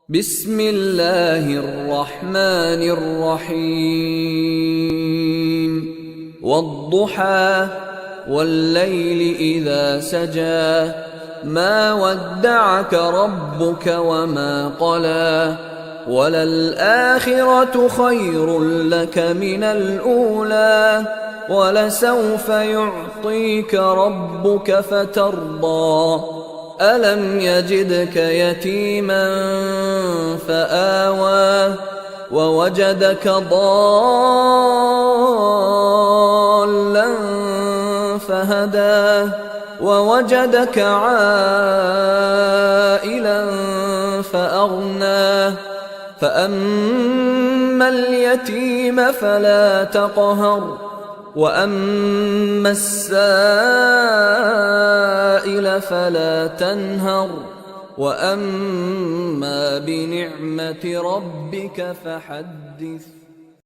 بسم الله الرحمن الرحيم والضحى والليل إذا سجى ما ودعك ربك وما قلى وللآخرة خير لك من الأولى ولسوف يعطيك ربك فترضى ألم يجدك يتيما فآوى ووجدك ضالا فهدى ووجدك عائلا فأغنى فأما اليتيم فلا تقهر وأما السائل فلا تنهر وأما بنعمة ربك فحدث.